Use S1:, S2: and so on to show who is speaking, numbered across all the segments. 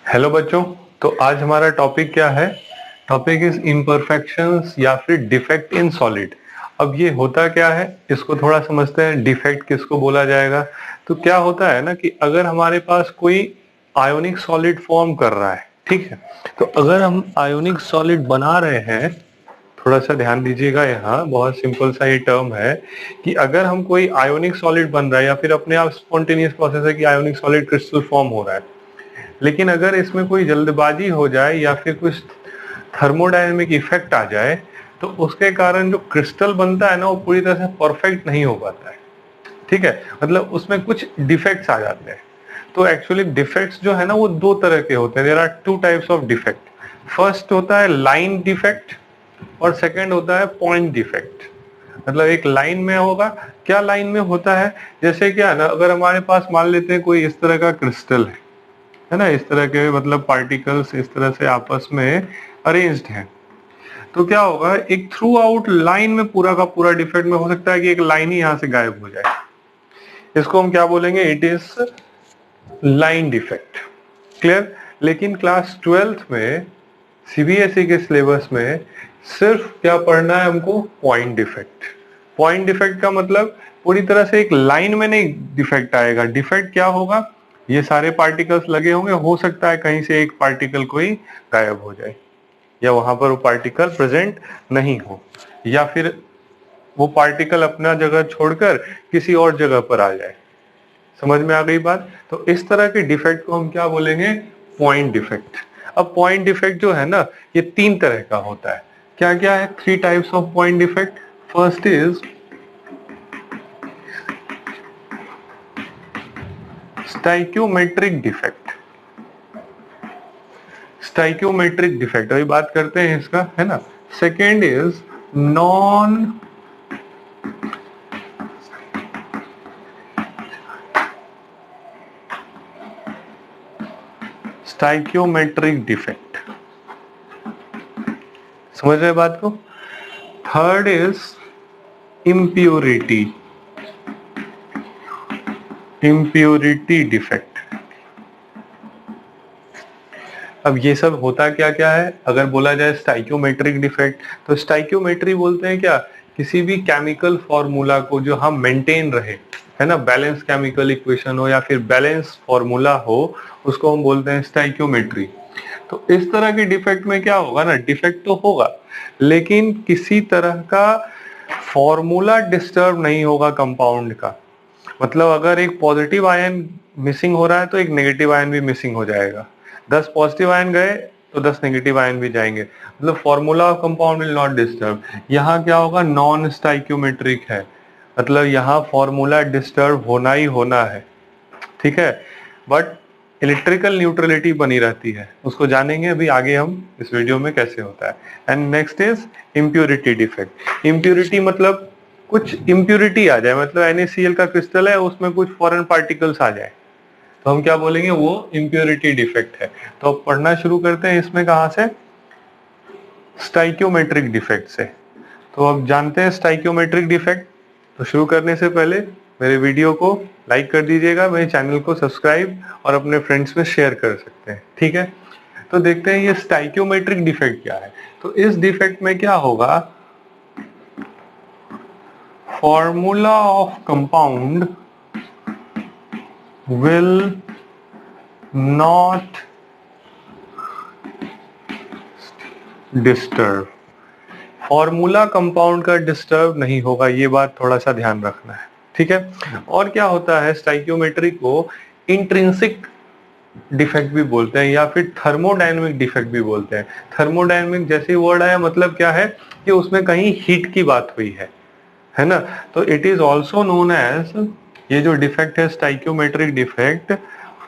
S1: Hello बच्चों। तो आज हमारा टॉपिक क्या है? टॉपिक इज इम्परफेक्शंस या फिर डिफेक्ट इन सॉलिड। अब ये होता क्या है, इसको थोड़ा समझते हैं। डिफेक्ट किसको बोला जाएगा? तो क्या होता है ना कि अगर हमारे पास कोई आयोनिक सॉलिड फॉर्म कर रहा है, ठीक है, तो अगर हम आयोनिक सॉलिड बना रहे हैं, थोड़ा सा ध्यान दीजिएगा, यहाँ बहुत सिंपल सा ये टर्म है कि अगर हम कोई आयोनिक सॉलिड बन रहा है या फिर अपने आप स्पॉन्टेनियस प्रोसेस है कि आयोनिक सॉलिड क्रिस्टल फॉर्म हो रहा है, लेकिन अगर इसमें कोई जल्दबाजी हो जाए या फिर कुछ थर्मोडायनेमिक इफेक्ट आ जाए तो उसके कारण जो क्रिस्टल बनता है ना, वो पूरी तरह से परफेक्ट नहीं हो पाता है। ठीक है, मतलब उसमें कुछ डिफेक्ट्स आ जाते हैं। तो एक्चुअली डिफेक्ट्स जो है ना, वो दो तरह के होते हैं। There are two types of defect. First होता है लाइन डिफेक्ट और सेकंड होता है पॉइंट डिफेक्ट। मतलब एक लाइन में होगा। क्या लाइन में होता है? जैसे क्या है ना, अगर हमारे पास मान लेते हैं कोई इस तरह का क्रिस्टल है ना, इस तरह के मतलब पार्टिकल्स इस तरह से आपस में अरेंज्ड हैं, तो क्या होगा, एक थ्रू आउट लाइन में पूरा का पूरा डिफेक्ट में हो सकता है कि एक लाइन ही यहां से गायब हो जाए। इसको हम क्या बोलेंगे? It is line defect. Clear? लेकिन क्लास 12th में सीबीएसई के सिलेबस में सिर्फ क्या पढ़ना है हमको? Point defect. पॉइंट डिफेक्ट का मतलब पूरी तरह से एक लाइन में नहीं डिफेक्ट आएगा। डिफेक्ट क्या होगा? ये सारे पार्टिकल्स लगे होंगे, हो सकता है कहीं से एक पार्टिकल कोई गायब हो जाए, या वहां पर वो पार्टिकल प्रेजेंट नहीं हो, या फिर वो पार्टिकल अपना जगह छोड़कर किसी और जगह पर आ जाए। समझ में आ गई बात? तो इस तरह के डिफेक्ट को हम क्या बोलेंगे? Point defect. अब पॉइंट डिफेक्ट जो है ना, ये तीन तरह का होता है। क्या क्या है? Three types of point defect. First is stoichiometric defect. Stoichiometric defect अभी बात करते हैं इसका, है ना। Second is non stoichiometric defect. समझ रहे बात को? Third is impurity, impurity defect. अब ये सब होता क्या क्या है? अगर बोला जाए स्टाइक्योमेट्रिक डिफेक्ट, तो स्टाइक्योमेट्री बोलते हैं क्या? किसी भी केमिकल फॉर्मूला को जो हम मेंटेन रहे, है ना, बैलेंस केमिकल इक्वेशन हो या फिर बैलेंस फॉर्मूला हो, उसको हम बोलते हैं स्टाइक्योमेट्री। तो इस तरह के डिफेक्ट में क्या होगा ना, डिफेक्ट तो होगा लेकिन किसी तरह का फॉर्मूला डिस्टर्ब नहीं होगा कंपाउंड का। मतलब अगर एक पॉजिटिव आयन मिसिंग हो रहा है तो एक नेगेटिव आयन भी मिसिंग हो जाएगा। 10 पॉजिटिव आयन गए तो 10 नेगेटिव आयन भी जाएंगे। मतलब formula of compound will not disturb. यहाँ क्या होगा? नॉन स्टाइक्योमेट्रिक है, मतलब यहाँ फॉर्मूला डिस्टर्ब होना ही होना है। ठीक है, बट इलेक्ट्रिकल न्यूट्रलिटी बनी रहती है। उसको जानेंगे अभी आगे हम इस वीडियो में कैसे होता है। And next is impurity defect. Impurity मतलब कुछ इम्प्योरिटी आ जाए, मतलब NaCl का क्रिस्टल है, उसमें कुछ फॉरेन पार्टिकल्स आ जाए, तो हम क्या बोलेंगे? वो इम्प्योरिटी डिफेक्ट है। तो अब पढ़ना शुरू करते हैं इसमें कहां से? स्टाइक्योमेट्रिक डिफेक्ट से। तो अब जानते हैं स्टाइक्योमेट्रिक डिफेक्ट। तो शुरू करने से पहले मेरे वीडियो को लाइक कर दीजिएगा, मेरे चैनल को सब्सक्राइब और अपने फ्रेंड्स में शेयर कर सकते हैं। ठीक है, तो देखते हैं ये स्टाइक्योमेट्रिक डिफेक्ट क्या है। तो इस डिफेक्ट में क्या होगा? Formula of compound will not disturb। Formula compound का डिस्टर्ब नहीं होगा, ये बात थोड़ा सा ध्यान रखना है। ठीक है, और क्या होता है? स्टाइक्योमेट्री को इंट्रिंसिक डिफेक्ट भी बोलते हैं या फिर थर्मोडायनेमिक डिफेक्ट भी बोलते हैं। थर्मोडायनेमिक जैसे वर्ड आया, मतलब क्या है कि उसमें कहीं हीट की बात हुई है ना। तो it is also known as, ये जो डिफेक्ट है stoichiometric defect,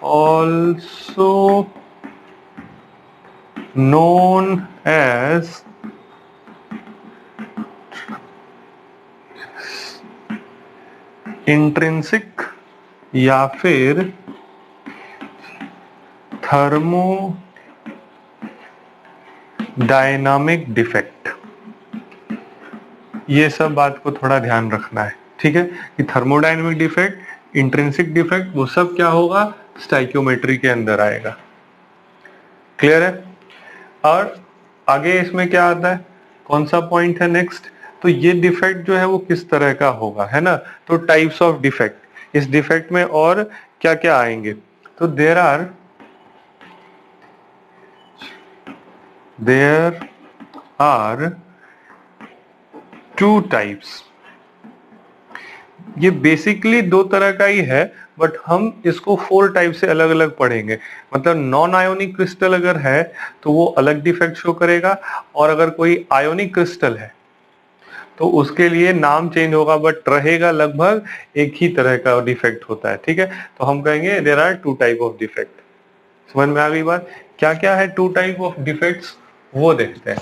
S1: also known as intrinsic या फिर थर्मोडायनामिक डिफेक्ट। ये सब बात को थोड़ा ध्यान रखना है। ठीक है, कि थर्मोडायनामिक डिफेक्ट, इंट्रिंसिक डिफेक्ट, वो सब क्या होगा? स्टाइक्योमेट्री के अंदर आएगा। क्लियर है? और आगे इसमें क्या आता है, कौन सा पॉइंट है नेक्स्ट? तो ये डिफेक्ट जो है वो किस तरह का होगा, है ना? तो टाइप्स ऑफ डिफेक्ट, इस डिफेक्ट में और क्या क्या आएंगे? तो देयर आर टू टाइप्स। ये बेसिकली दो तरह का ही है, बट हम इसको 4 टाइप से अलग अलग पढ़ेंगे। मतलब नॉन आयोनिक क्रिस्टल अगर है तो वो अलग डिफेक्ट शो करेगा, और अगर कोई आयोनिक क्रिस्टल है तो उसके लिए नाम चेंज होगा, बट रहेगा लगभग एक ही तरह का डिफेक्ट होता है। ठीक है, तो हम कहेंगे there are two type of defect. समझ में आ गई बात? क्या क्या है टू टाइप ऑफ डिफेक्ट्स, वो देखते हैं।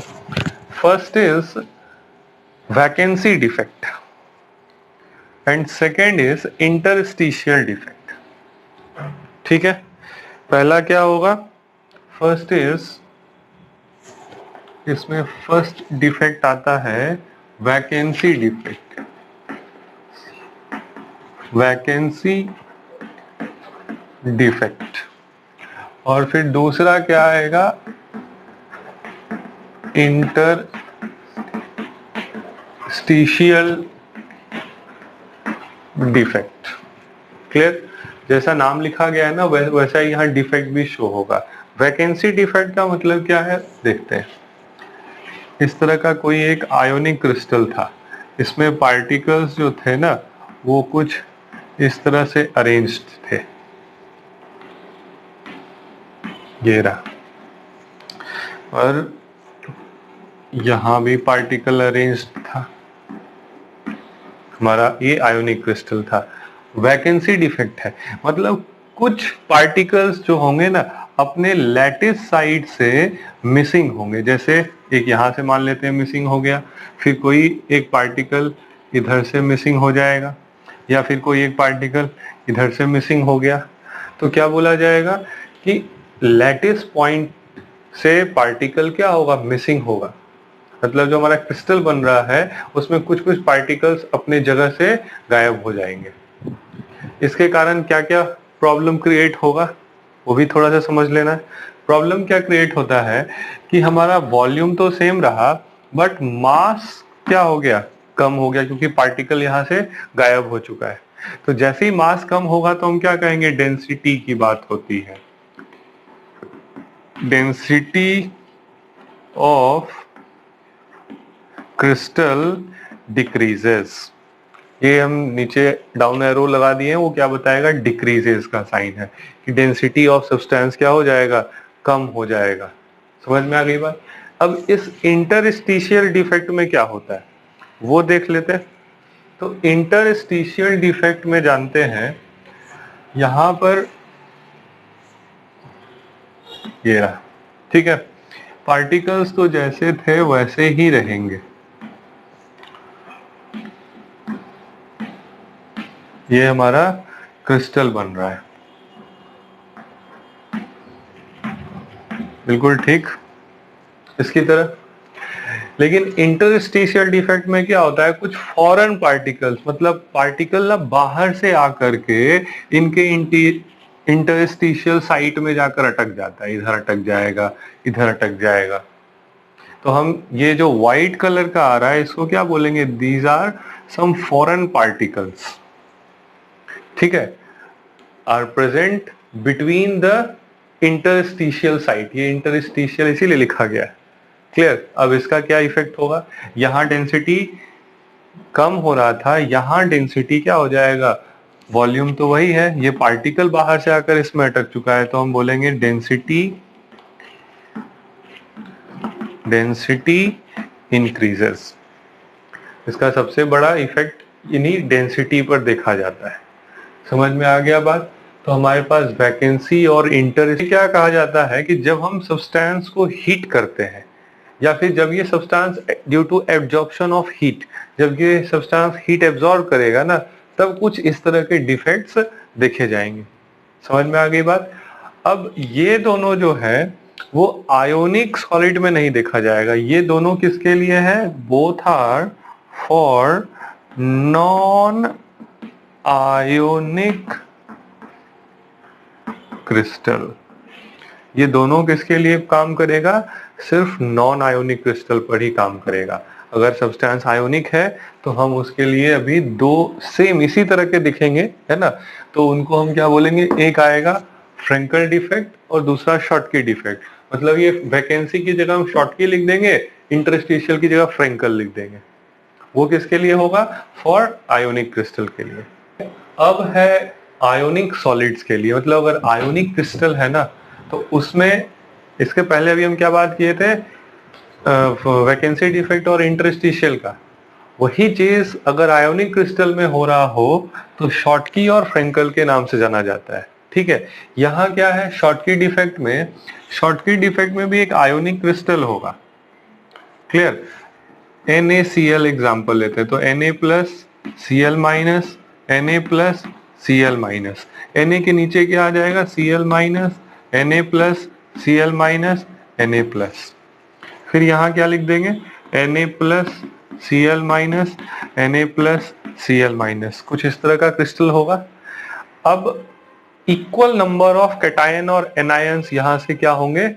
S1: First is vacancy defect and second is interstitial defect. ठीक है, पहला क्या होगा? फर्स्ट इज, इसमें फर्स्ट डिफेक्ट आता है वैकेंसी डिफेक्ट। Vacancy defect. और फिर दूसरा क्या आएगा? Interstitial defect. क्लियर? जैसा नाम लिखा गया है ना वैसा ही यहाँ डिफेक्ट भी शो होगा। वैकेंसी डिफेक्ट का मतलब क्या है देखते हैं। इस तरह का कोई एक आयोनिक क्रिस्टल था, इसमें पार्टिकल्स जो थे ना वो कुछ इस तरह से अरेंज्ड थे, ये रहा, और यहां भी पार्टिकल अरेंज्ड था। हमारा ये आयोनिक क्रिस्टल था। वैकेंसी डिफेक्ट है, मतलब कुछ पार्टिकल्स जो होंगे ना अपने लैटिस साइड से मिसिंग होंगे। जैसे एक यहां से मान लेते हैं मिसिंग हो गया, फिर कोई एक पार्टिकल इधर से मिसिंग हो जाएगा, या फिर कोई एक पार्टिकल इधर से मिसिंग हो गया। तो क्या बोला जाएगा कि लैटिस पॉइंट से पार्टिकल क्या होगा, मिसिंग होगा। मतलब जो हमारा क्रिस्टल बन रहा है उसमें कुछ कुछ पार्टिकल्स अपने जगह से गायब हो जाएंगे। इसके कारण क्या क्या प्रॉब्लम क्रिएट होगा वो भी थोड़ा सा समझ लेना है। प्रॉब्लम क्या क्रिएट होता है कि हमारा वॉल्यूम तो सेम रहा, बट मास क्या हो गया, कम हो गया, क्योंकि पार्टिकल यहाँ से गायब हो चुका है। तो जैसे ही मास कम होगा तो हम क्या कहेंगे, डेंसिटी की बात होती है। Density of crystal decreases. ये हम नीचे डाउन एरो लगा दिए हैं, वो क्या बताएगा, डिक्रीजेस का साइन है कि डेंसिटी ऑफ सब्सटेंस क्या हो जाएगा, कम हो जाएगा। समझ में आ गई बात? अब इस इंटरस्टिशियल डिफेक्ट में क्या होता है वो देख लेते हैं। तो इंटरस्टिशियल डिफेक्ट में जानते हैं यहां पर ये रहा, ठीक है, पार्टिकल्स तो जैसे थे वैसे ही रहेंगे। ये हमारा क्रिस्टल बन रहा है, बिल्कुल ठीक इसकी तरह। लेकिन इंटरस्टिशियल डिफेक्ट में क्या होता है, कुछ फॉरेन पार्टिकल्स, मतलब पार्टिकल ना बाहर से आकर के इनके इंटरस्टिशियल साइट में जाकर अटक जाता है, इधर अटक जाएगा, इधर अटक जाएगा। तो हम ये जो व्हाइट कलर का आ रहा है इसको क्या बोलेंगे, these are some foreign particles. ठीक है, are present between the interstitial site. ये इंटरस्टिशियल इसीलिए लिखा गया है। क्लियर? अब इसका क्या इफेक्ट होगा, यहां डेंसिटी कम हो रहा था, यहां डेंसिटी क्या हो जाएगा, वॉल्यूम तो वही है, ये पार्टिकल बाहर से आकर इसमें अटक चुका है, तो हम बोलेंगे डेंसिटी इंक्रीजेस। इसका सबसे बड़ा इफेक्ट इन्हीं डेंसिटी पर देखा जाता है। समझ में आ गया बात? तो हमारे पास वैकेंसी और इंटर क्या कहा जाता है कि जब हम सब्सटेंस को हीट करते हैं, या फिर जब ये substance due to absorption of heat, जब ये सब्सटेंस हीट एब्जॉर्ब करेगा ना, तब कुछ इस तरह के डिफेक्ट्स देखे जाएंगे। समझ में आ गई बात? अब ये दोनों जो है वो आयोनिक सॉलिड में नहीं देखा जाएगा। ये दोनों किसके लिए है, both are for non ionic crystal. ये दोनों किसके लिए काम करेगा? सिर्फ नॉन आयोनिक क्रिस्टल पर ही काम करेगा। अगर सब्सटेंस आयोनिक है तो हम उसके लिए अभी दो सेम इसी तरह के दिखेंगे, है ना, तो उनको हम क्या बोलेंगे? एक आएगा फ्रेंकल डिफेक्ट और दूसरा शॉर्टकी डिफेक्ट। मतलब ये वैकेंसी की जगह हम शॉर्टकी लिख देंगे, इंटरस्टिशियल की जगह फ्रेंकल लिख देंगे। वो किसके लिए होगा? फॉर आयोनिक क्रिस्टल के लिए। अब है आयोनिक सॉलिड्स के लिए। मतलब अगर आयोनिक क्रिस्टल है ना, तो उसमें इसके पहले अभी हम क्या बात किए थे? वैकेंसी डिफेक्ट और इंटरस्टिशियल का। वही चीज अगर आयोनिक क्रिस्टल में हो रहा हो तो शॉर्टकी और फ्रेंकल के नाम से जाना जाता है। ठीक है, यहाँ क्या है? शॉर्टकी डिफेक्ट में, शॉर्टकी डिफेक्ट में भी एक आयोनिक क्रिस्टल होगा। क्लियर? NaCl एग्जाम्पल लेते हैं तो Na plus Cl minus, Na plus Cl minus. Na के नीचे क्या आ जाएगा? Cl minus, Na plus Cl minus, Na plus. फिर यहाँ क्या लिख देंगे? Na plus Cl minus, Na plus Cl minus. कुछ इस तरह का क्रिस्टल होगा। अब इक्वल नंबर ऑफ कैटायन और एनायंस यहाँ से क्या होंगे?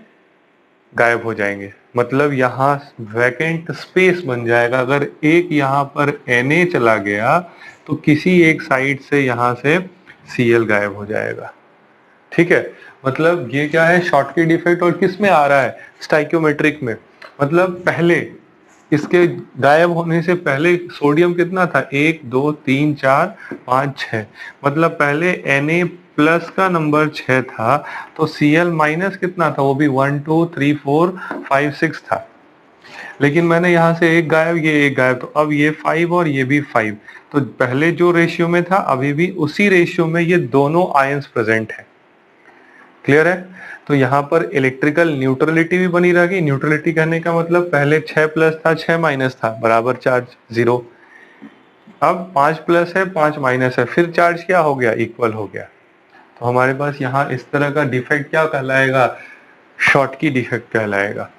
S1: गायब हो जाएंगे। मतलब यहाँ वैकेंट स्पेस बन जाएगा। अगर एक यहाँ पर Na चला गया तो किसी एक साइड से यहाँ से Cl गायब हो जाएगा। ठीक है, मतलब ये क्या है? Schottky defect. और किस में आ रहा है? स्टाइक्योमेट्रिक में। मतलब पहले इसके गायब होने से पहले सोडियम कितना था? 1 2 3 4 5 6। मतलब पहले Na प्लस का नंबर 6 था तो Cl माइनस कितना था? वो भी 1 2 3 4 5 6 था। लेकिन मैंने यहाँ से एक गायब, ये एक गायब, तो अब ये 5 और ये भी 5। तो पहले जो रेशियो में था अभी भी उसी रेशियो में ये दोनों आयंस प्रेजेंट है। क्लियर है? तो यहाँ पर इलेक्ट्रिकल न्यूट्रलिटी भी बनी रहेगी। न्यूट्रलिटी कहने का मतलब पहले 6 प्लस था 6 माइनस था, बराबर चार्ज 0। अब 5 प्लस है 5 माइनस है, फिर चार्ज क्या हो गया? इक्वल हो गया। तो हमारे पास यहाँ इस तरह का डिफेक्ट क्या कहलाएगा? शॉर्टकी डिफेक्ट कहलाएगा।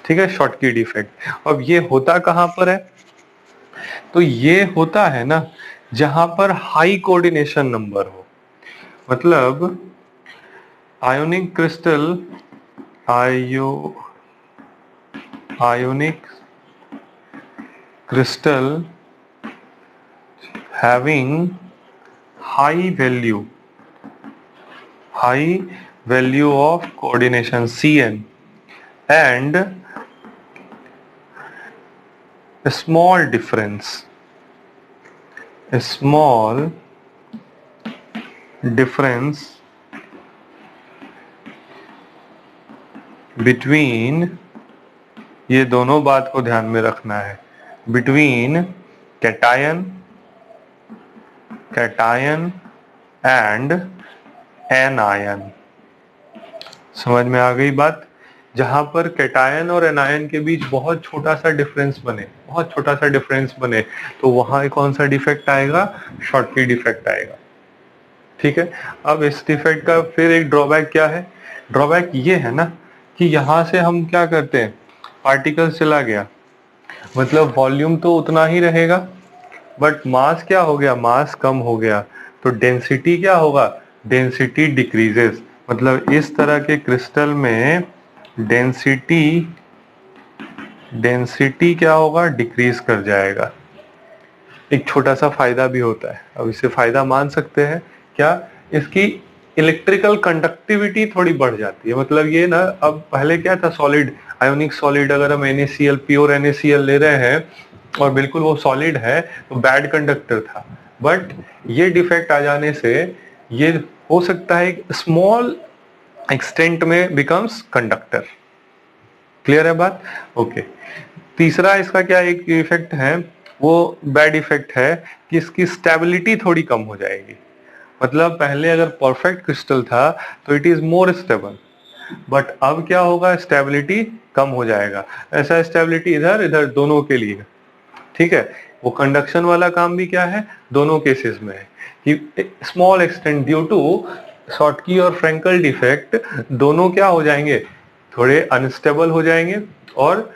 S1: ठीक है, शॉर्टकी डिफेक्ट। अब ये होता कहाँ पर है? तो ये होता है ना जहां पर हाई कोऑर्डिनेशन नंबर हो। मतलब ionic crystal, ionic crystal having high value of coordination Cn and a small difference between, ये दोनों बात को ध्यान में रखना है, बिटवीन कैटायन एंड एनायन। समझ में आ गई बात? जहां पर कैटायन और एनायन के बीच बहुत छोटा सा डिफरेंस बने, तो वहां कौन सा डिफेक्ट आएगा? शॉर्टकी डिफेक्ट आएगा। ठीक है, अब इस डिफेक्ट का फिर एक ड्रॉबैक क्या है? ड्रॉबैक ये है ना कि यहां से हम क्या करते हैं? पार्टिकल्स चला गया, मतलब वॉल्यूम तो उतना ही रहेगा बट मास क्या हो गया? मास कम हो गया। तो डेंसिटी क्या होगा? Density decreases. मतलब इस तरह के क्रिस्टल में डेंसिटी क्या होगा? डिक्रीज कर जाएगा। एक छोटा सा फायदा भी होता है, अब इसे फायदा मान सकते हैं क्या? इसकी इलेक्ट्रिकल कंडक्टिविटी थोड़ी बढ़ जाती है। मतलब ये ना, अब पहले क्या था? सॉलिड, आयोनिक सॉलिड, अगर हम NaCl, प्योर NaCl ले रहे हैं और बिल्कुल वो सॉलिड है तो बैड कंडक्टर था। बट ये डिफेक्ट आ जाने से ये हो सकता है स्मॉल एक्सटेंट में बिकम्स कंडक्टर। क्लियर है बात? ओके। तीसरा इसका क्या एक इफेक्ट है, वो बैड इफेक्ट है कि इसकी स्टेबिलिटी थोड़ी कम हो जाएगी। मतलब पहले अगर परफेक्ट क्रिस्टल था तो it is more stable, but अब क्या होगा? स्टेबिलिटी कम हो जाएगा। ऐसा स्टेबिलिटी इधर इधर दोनों के लिए। ठीक है, वो कंडक्शन वाला काम भी क्या है? दोनों केसेस में है कि small extent due to Schottky और फ्रेंकल डिफेक्ट दोनों क्या हो जाएंगे? थोड़े अनस्टेबल हो जाएंगे और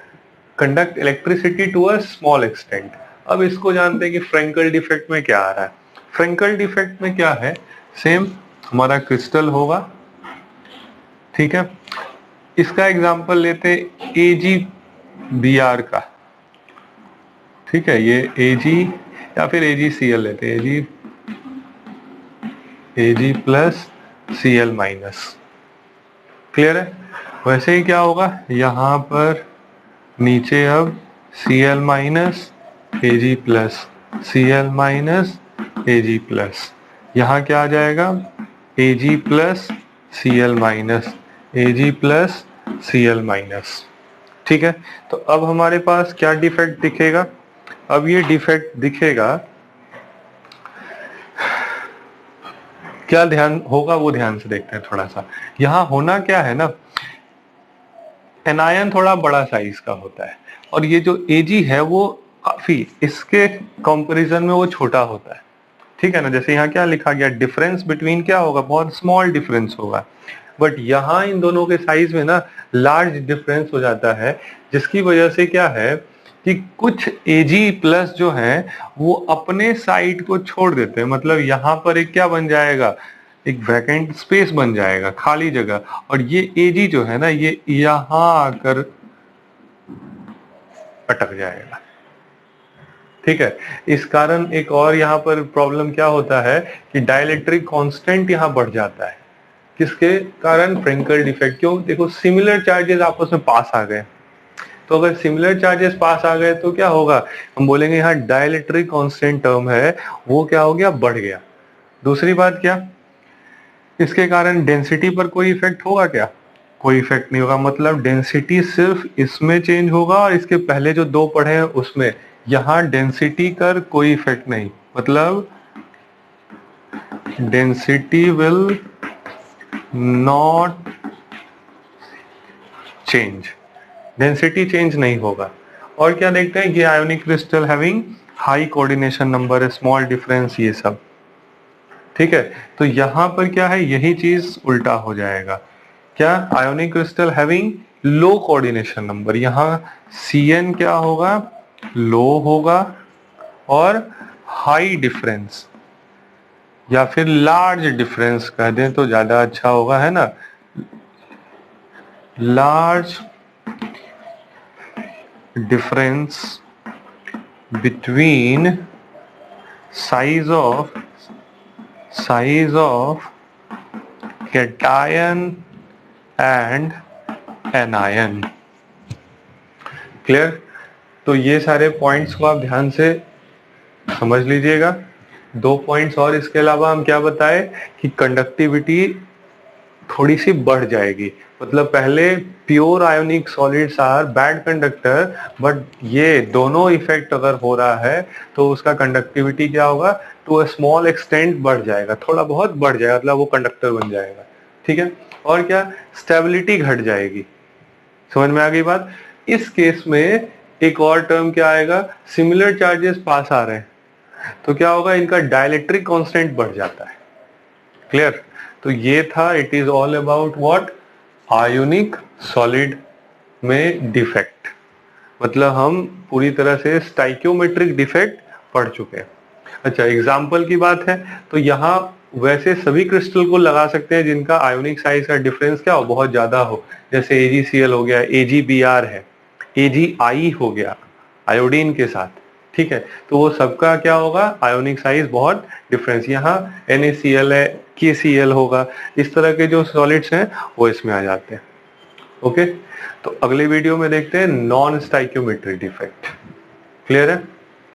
S1: conduct electricity to a small extent. अब इसको जानते हैं कि फ्रेंकल डिफेक्ट में क्या आ रहा है। फ्रेंकल डिफेक्ट में क्या है? सेम हमारा क्रिस्टल होगा, ठीक है, इसका एग्जांपल लेते हैं AgBr का, ठीक है, ये Ag या फिर AgCl लेते हैं, Ag plus Cl minus. Clear है? वैसे ही क्या होगा, यहां पर नीचे अब Cl minus Ag plus, Cl minus Ag plus, यहाँ क्या आ जाएगा, Ag plus Cl minus, Ag plus Cl minus. ठीक है, तो अब हमारे पास क्या डिफेक्ट दिखेगा, अब ये डिफेक्ट दिखेगा, क्या ध्यान होगा वो ध्यान से देखते हैं थोड़ा सा। यहां होना क्या है ना, एनायन थोड़ा बड़ा साइज का होता है और ये जो Ag है वो काफी इसके कंपैरिजन में वो छोटा होता है। ठीक है ना, जैसे यहाँ क्या लिखा गया, डिफरेंस बिटवीन क्या होगा, बहुत स्मॉल डिफरेंस होगा, बट यहाँ इन दोनों के साइज में ना लार्ज डिफरेंस हो जाता है, जिसकी वजह से क्या है कि कुछ Ag प्लस जो है वो अपने साइड को छोड़ देते हैं, मतलब यहाँ पर एक क्या बन जाएगा, एक वैकेंट स्पेस बन जाएगा, खाली जगह, और ये Ag जो है ना ये यहाँ आकर अटक जाएगा। ठीक है, इस कारण एक और यहाँ पर प्रॉब्लम क्या होता है कि डाइलेक्ट्रिक कांस्टेंट यहाँ बढ़ जाता है, किसके कारण, फ्रेंकल डिफेक्ट। क्यों, देखो सिमिलर चार्जेस आपस में पास आ गए, तो अगर सिमिलर चार्जेस पास आ गए तो क्या होगा, हम बोलेंगे यहाँ डाइलेक्ट्रिक कांस्टेंट टर्म है वो क्या हो गया, बढ़ गया। दूसरी बात क्या, इसके कारण डेंसिटी पर कोई इफेक्ट होगा क्या, कोई इफेक्ट नहीं होगा, मतलब डेंसिटी सिर्फ इसमें चेंज होगा और इसके पहले जो दो पढ़े हैं उसमें, यहां डेंसिटी कर कोई इफेक्ट नहीं, मतलब density will not change, density change नहीं होगा। और क्या देखते हैं, ये ionic crystal having high coordination number, small difference, ये सब। ठीक है, तो यहां पर क्या है, यही चीज उल्टा हो जाएगा, क्या, ionic crystal having low coordination number, यहां Cn क्या होगा, लो होगा, और हाई डिफरेंस या फिर लार्ज डिफरेंस कह दें तो ज्यादा अच्छा होगा, है ना, large difference between size of cation and anion. Clear? तो ये सारे पॉइंट्स को आप ध्यान से समझ लीजिएगा। दो पॉइंट्स और इसके अलावा हम क्या बताए कि कंडक्टिविटी थोड़ी सी बढ़ जाएगी, मतलब पहले pure ionic solids are bad conductor, but ये दोनों इफेक्ट अगर हो रहा है तो उसका कंडक्टिविटी क्या होगा, टू अ स्मॉल एक्सटेंट बढ़ जाएगा, थोड़ा बहुत बढ़ जाएगा, मतलब वो कंडक्टर बन जाएगा। ठीक है, और क्या, स्टेबिलिटी घट जाएगी। समझ में आ गई बात? इस केस में एक और टर्म क्या आएगा, सिमिलर चार्जेस पास आ रहे हैं तो क्या होगा, इनका डाइलेक्ट्रिक कांस्टेंट बढ़ जाता है। क्लियर? तो ये था, it is all about what, ionic solid में डिफेक्ट, मतलब हम पूरी तरह से स्टाइक्योमेट्रिक डिफेक्ट पढ़ चुके हैं। अच्छा, एग्जाम्पल की बात है तो यहाँ वैसे सभी क्रिस्टल को लगा सकते हैं जिनका आयोनिक साइज का डिफरेंस क्या हो, बहुत ज्यादा हो, जैसे AgCl हो गया, AgBr है, AgI हो गया आयोडीन के साथ। ठीक है, तो वो सबका क्या होगा, आयोनिक साइज बहुत डिफरेंस, यहाँ NaCl है, KCl होगा, इस तरह के जो सॉलिड्स हैं वो इसमें आ जाते हैं। ओके, तो अगले वीडियो में देखते हैं नॉन स्टाइक्योमेट्रिक डिफेक्ट। क्लियर है?